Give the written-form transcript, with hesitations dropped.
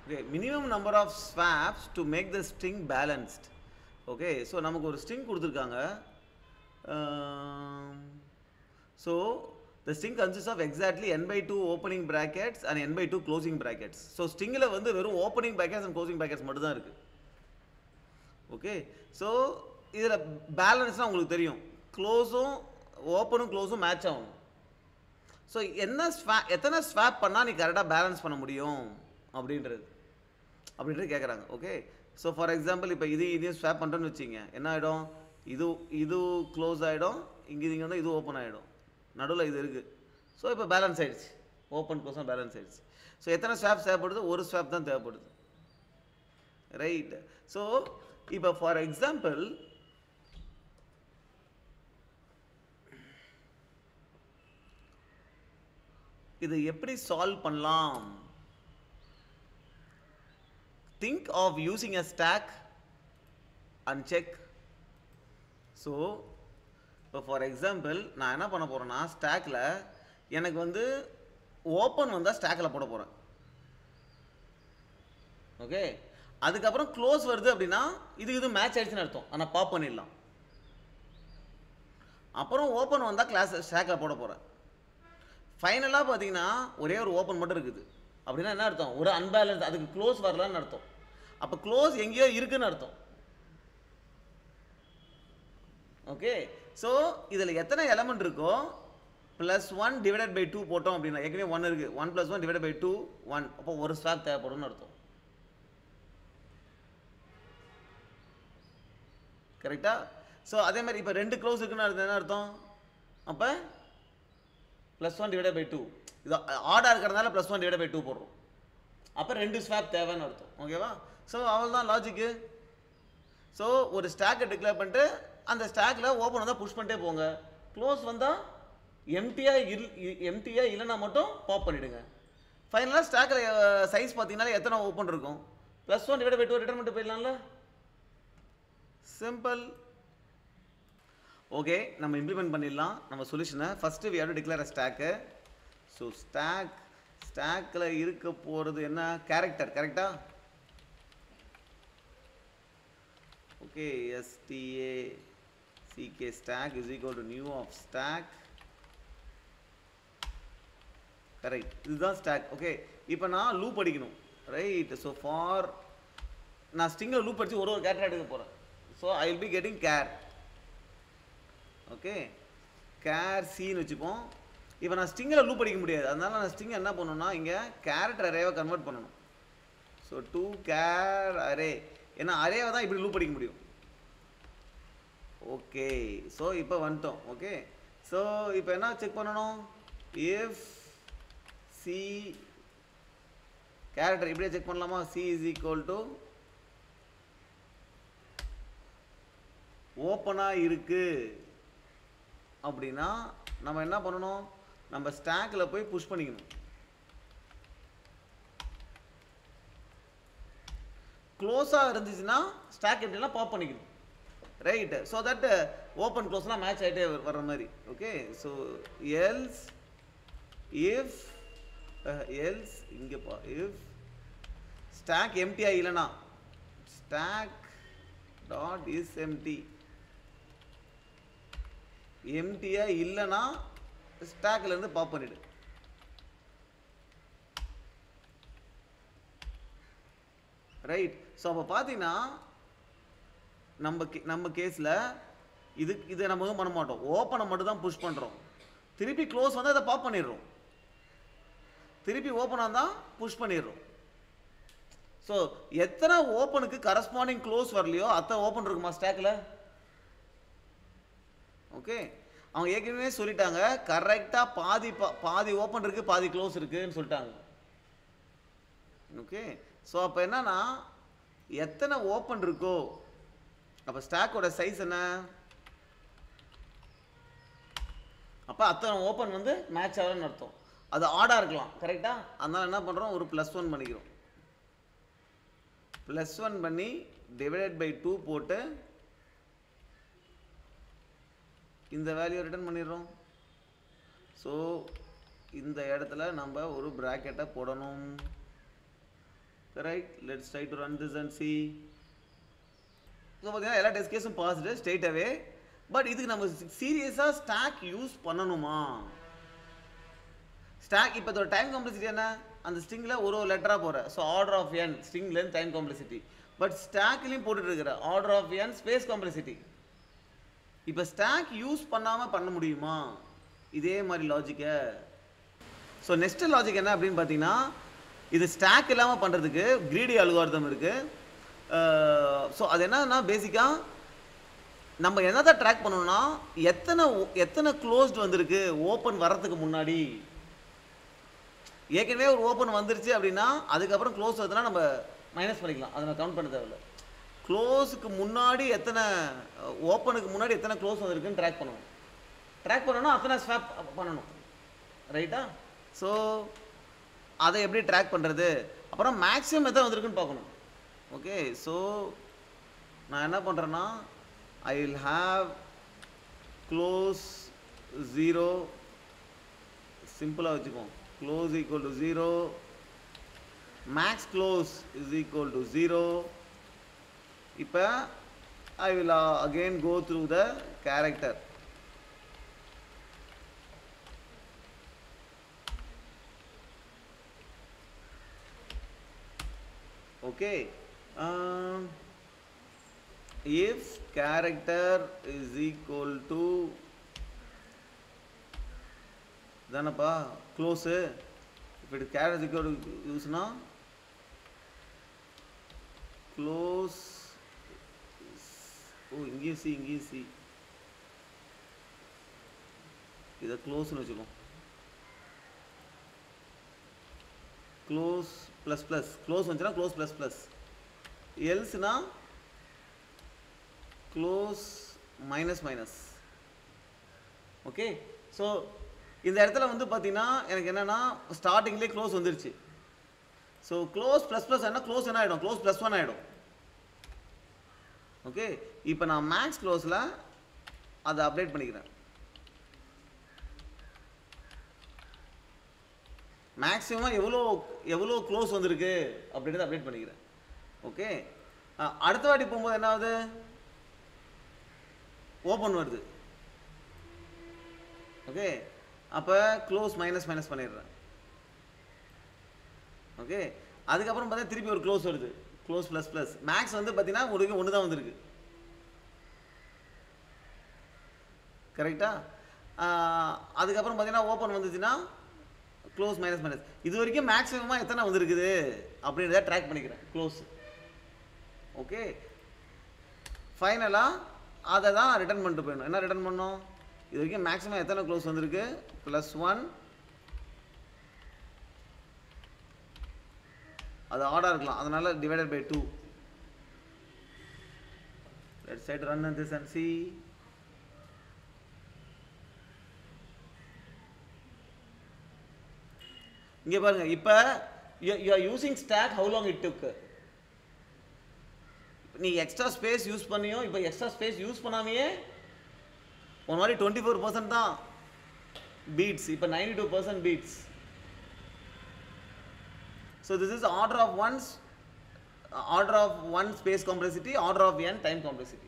Okay, minimum number of swaps to make the string balanced. Okay, so நமக்கு ஒரு string கொடுத்துருக்காங்க. So the string consists of exactly n by 2 opening brackets and n by 2 closing brackets. So stringல வந்து வெறும் opening brackets and closing brackets மட்டும் தான் இருக்கு. Okay, so இதில் பேலன்ஸ்னால் உங்களுக்கு தெரியும், க்ளோஸும் ஓப்பனும் க்ளோஸும் மேட்ச் ஆகும். ஸோ எத்தனை ஸ்வாப் பண்ணால் நீ கரெக்டாக பேலன்ஸ் பண்ண முடியும் அப்படின்றது கேட்குறாங்க. ஓகே, ஸோ ஃபார் எக்ஸாம்பிள் இப்போ இதையும் ஸ்வாப் பண்ணுறேன்னு வச்சிங்க, என்ன ஆகிடும், இது க்ளோஸ் ஆகிடும், இங்கே வந்து இது ஓப்பன் ஆகிடும், நடுவில் இது இருக்குது. ஸோ இப்போ பேலன்ஸ் ஆகிடுச்சு, ஓப்பன் க்ளோஸாக பேலன்ஸ் ஆகிடுச்சு. ஸோ எத்தனை ஸ்வாப் தேவைப்படுது, ஒரு ஸ்வாப் தான் தேவைப்படுது, ரைட். ஸோ இப்போ ஃபார் எக்ஸாம்பிள் இது எப்படி சால்வ் பண்ணலாம்? Think of using a stack and check. So இப்போ ஃபார் எக்ஸாம்பிள் நான் என்ன பண்ண போகிறேன்னா, ஸ்டாக்கில் எனக்கு வந்து ஓப்பன் வந்தால் ஸ்டாக்கில் போட போகிறேன். ஓகே, அதுக்கப்புறம் க்ளோஸ் வருது அப்படின்னா இது மேட்ச் ஆயிடுச்சுன்னு அர்த்தம், ஆனால் பாப் பண்ணிடலாம். அப்புறம் ஓப்பன் வந்தால் கிளாஸ் ஸ்டாக்கில் போட போகிறேன். ஃபைனலாக பார்த்தீங்கன்னா ஒரே ஒரு ஓப்பன் மட்டும் இருக்குது அப்படின்னா என்ன அர்த்தம், ஒரு அன்பேலன்ஸ், அதுக்கு க்ளோஸ் வரலான்னு அர்த்தம். அப்போ க்ளோஸ் எங்கேயோ இருக்குன்னு அர்த்தம். ஓகே, ஸோ இதில் எத்தனை எலமெண்ட் இருக்கோ +1 டிவைடட் பை 2 போட்டோம் அப்படின்னா, ஏற்கனவே 1 இருக்குது, 1 + 1 டிவைடட் பை 2 1, அப்போ ஒரு ஸ்வாப் தேவைப்படும்னு அர்த்தம். கரெக்டா? ஸோ அதே மாதிரி இப்போ 2 க்ளோஸ் இருக்குன்னு அர்த்தம், என்ன அர்த்தம், அப்போ +1 டிவைடட் பை 2, இது ஆடாக இருக்கிறதுனால +1 டிவைடட் பை 2 போடுறோம், அப்போ 2 ஸ்வாப் தேவைன்னு அர்த்தம். ஓகேவா? ஸோ அவள் தான் லாஜிக்கு. ஸோ ஒரு ஸ்டாக்கை டிக்ளேர் பண்ணிட்டு அந்த ஸ்டாக்கில் ஓப்பன் வந்தால் புஷ் பண்ணிட்டே போங்க, க்ளோஸ் வந்தால் எம்டியாக இல்லைன்னா மட்டும் பாப் பண்ணிவிடுங்க. ஃபைனலாக ஸ்டாக்கில் சைஸ் பார்த்தீங்கன்னா எத்தனை ஓப்பன் இருக்கும், +1 டிவைடட் பை 2 ரிட்டர்ன் பண்ணிட்டு போயிடலாம்ல, சிம்பிள். ஓகே, நம்ம இம்ப்ளிமெண்ட் பண்ணிடலாம் நம்ம சொல்யூஷனை. First we have to declare a stack. So ஸ்டாக்கில் இருக்க போகிறது என்ன, கேரக்டர், கரெக்டா? Okay, stack stack is equal to new of stack, correct, இதுதான் ஸ்டாக். ஓகே, இப்போ நான் லூப் அடிக்கணும், ரைட். ஸோ ஃபார் நான் ஸ்ட்ரிங்கில் லூப் அடித்து ஒரு கேரக்டர் எடுக்க போகிறேன். So I will be getting care. Okay, care சின்னு வச்சுப்போம். இப்போ நான் ஸ்ட்ரிங்கில் லூப் அடிக்க முடியாது, அதனால நான் ஸ்ட்ரிங்கை என்ன பண்ணணும்னா இங்கே கேரக்டர் அரேவை கன்வெர்ட் பண்ணணும். ஸோ டு கேர் அரே, ஏன்னா அரேவை தான் இப்படி லூப் அடிக்க முடியும். ஓகே, ஸோ இப்போ வந்துட்டோம். ஓகே, ஸோ இப்போ என்ன செக் பண்ணணும், இஃப் சி கேரக்டர் இப்படியே செக் பண்ணலாமா, சி இஸ் ஈக்குவல் டு ஓப்பனாக இருக்குது அப்படின்னா நம்ம என்ன பண்ணணும், நம்ம ஸ்டாக்கில் போய் புஷ் பண்ணிக்கணும். க்ளோஸாக இருந்துச்சுன்னா ஸ்டாக் எப்படின்னா பாப் பண்ணிக்கணும், ரைட். ஸோ தட் ஓப்பன் க்ளோஸ்லாம் மேட்ச் ஆகிட்டே வர்ற மாதிரி. ஓகே, ஸோ எல்ஸ் இங்கே இஃப் ஸ்டாக் எம்டியாக இல்லைனா ஸ்டாக் டாட் இஸ் எம்டி, எம்டியாக இல்லைன்னா ஸ்டாக்லேருந்து பாப் பண்ணிவிடு. ரைட். ஸோ அப்போ பார்த்தீங்கன்னா நம்ம கேஸில் இதை நம்ம எதுவும் பண்ண மாட்டோம், ஓப்பனை மட்டும் தான் புஷ் பண்ணுறோம். திருப்பி க்ளோஸ் வந்து அதை பாப் பண்ணிடுறோம், திருப்பி ஓப்பனாக தான் புஷ் பண்ணிடுறோம். ஸோ எத்தனை ஓப்பனுக்கு கரஸ்பாண்டிங் க்ளோஸ் வரலையோ அத்தனை ஓப்பன் இருக்குமா ஸ்டாக்கில்? ஓகே, அவங்க ஏற்கனவே சொல்லிட்டாங்க, கரெக்டாக பாதி ஓப்பன் இருக்குது பாதி க்ளோஸ் இருக்குதுன்னு சொல்லிட்டாங்க. ஓகே, ஸோ அப்போ என்னன்னா எத்தனை ஓப்பன் இருக்கோ அப்போ ஸ்டாக்கோட சைஸ் என்ன, அப்போ அத்தனை ஓப்பன் வந்து மேட்ச் ஆகலன்னு அர்த்தம். அது ஆடாக இருக்கலாம், கரெக்டாக? அதனால் என்ன பண்ணுறோம், ஒரு +1 பண்ணிக்கிறோம். +1 பண்ணி டிவைடட் பை 2 போட்டு இந்த வேல்யூ ரிட்டர்ன் பண்ணிடுறோம். ஸோ இந்த இடத்துல நம்ம ஒரு ப்ராக்கெட்டை போடணும். correct. Let's try to run this and see. So பார்த்தீங்கன்னா எல்லா டெஸ்ட் கேஸும் பாஸ்டு ஸ்ட்ரெயிட் அவே. பட் இதுக்கு நம்ம சீரியஸாக ஸ்டாக் யூஸ் பண்ணணுமா? ஸ்டாக் இப்போ இதோட டைம் காம்ப்ளெக்சிட்டி என்ன? அந்த ஸ்ட்ரிங்கில் ஒரு லெட்டராக போகிற. ஸோ ஆர்டர் ஆஃப் என் ஸ்ட்ரிங்லேருந்து டைம் காம்ப்ளெக்சிட்டி. பட் ஸ்டாக்லேயும் போட்டுட்டு இருக்கிற order of n space complexity. இப்போ ஸ்டாக் யூஸ் பண்ணாமல் பண்ண முடியுமா? இதே மாதிரி லாஜிக்கை. ஸோ நெக்ஸ்ட் லாஜிக் என்ன அப்படின்னு பார்த்தீங்கன்னா, இது ஸ்டாக் இல்லாமல் பண்ணுறதுக்கு கிரீடி அல்காரிதம் இருக்குது. ஸோ அது என்னன்னா பேசிக்காக நம்ம என்னதான் ட்ராக் பண்ணணும்னா எத்தனை க்ளோஸ்டு வந்திருக்கு ஓப்பன் வர்றதுக்கு முன்னாடி. ஏற்கனவே ஒரு ஓப்பன் வந்துருச்சு அப்படின்னா அதுக்கப்புறம் க்ளோஸ் வருதுன்னா நம்ம மைனஸ் பண்ணிக்கலாம், அதை நான் கவுண்ட் பண்ண தேவையில்லை. க்ளோஸுக்கு முன்னாடி எத்தனை ஓப்பனுக்கு முன்னாடி எத்தனை க்ளோஸ் வந்திருக்குன்னு ட்ராக் பண்ணணும். ட்ராக் பண்ணணும்னா அத்தனை ஸ்வாப் பண்ணணும், ரைட்டா? ஸோ அதை எப்படி ட்ராக் பண்ணுறது? அப்புறம் மேக்ஸிமம் எத்தனை வந்திருக்குன்னு பார்க்கணும். ஓகே, ஸோ நான் என்ன பண்ணுறேன்னா ஐ வில் ஹாவ் க்ளோஸ் 0, சிம்பிளாக வச்சுப்போம். Close equal to 0, max close is equal to 0. இப்போ I will again go through the character. Okay, if character is equal to தானப்பா close, if it character is equal to use na close. Oh, இங்கேயும் see இதை க்ளோஸ்னு வச்சுக்கோம். Close plus plus, close வந்துச்சுன்னா close plus plus, எல்ஸ்னா close minus minus. Okay, so இந்த இடத்துல வந்து பார்த்தீங்கன்னா எனக்கு என்னென்னா ஸ்டார்டிங்லேயே க்ளோஸ் வந்துருச்சு. ஸோ க்ளோஸ் ப்ளஸ் ப்ளஸ் என்ன க்ளோஸ் என்ன ஆகிடும்? க்ளோஸ் ப்ளஸ் 1 ஆகிடும். ஓகே, இப்போ நான் மேக்ஸ் க்ளோஸில் அதை அப்டேட் பண்ணிக்கிறேன். மேக்ஸிமம் எவ்வளோ க்ளோஸ் வந்திருக்கு அப்படின்றத அப்டேட் பண்ணிக்கிறேன். ஓகே, அடுத்த வாட்டி போகும்போது என்ன ஆகுது? ஓப்பன் வருது. ஓகே, அப்போ க்ளோஸ் மைனஸ் மைனஸ் பண்ணிடுறேன். ஓகே, அதுக்கப்புறம் பார்த்தா திருப்பி ஒரு க்ளோஸ் வருது, க்ளோஸ் ப்ளஸ் ப்ளஸ். மேக்ஸ் வந்து பார்த்தீங்கன்னா உங்களுக்கு 1 தான் வந்திருக்கு, கரெக்டா? அதுக்கப்புறம் பார்த்தீங்கன்னா ஓப்பன் வந்துச்சுன்னா க்ளோஸ் மைனஸ் மைனஸ். இது வரைக்கும் மேக்ஸிமமாக எத்தனை வந்திருக்குது அப்படின்றத ட்ராக் பண்ணிக்கிறேன் க்ளோஸ். ஓகே, ஃபைனலாக அதை தான் ரிட்டர்ன் பண்ணிட்டு போயிடணும். என்ன ரிட்டர்ன் பண்ணோம்? இது வரைக்கும் மேக்ஸிமம் எத்தனை க்ளோஸ் வந்திருக்கு? +1. அது ஆர்டர் இருக்கலாம், அதனால divided by 2. Let's try to run this and see. இங்கே பாருங்க, இப்போ you are using stack, how long it took? நீ எக்ஸ்ட்ரா ஸ்பேஸ் யூஸ் பண்ணியோ, இப்போ எக்ஸ்ட்ரா ஸ்பேஸ் யூஸ் பண்ணாமையே ஒரு மாதிரி 24% தான் பீட்ஸ், இப்போ 92% beats. So this is order of one space complexity, order of n time complexity.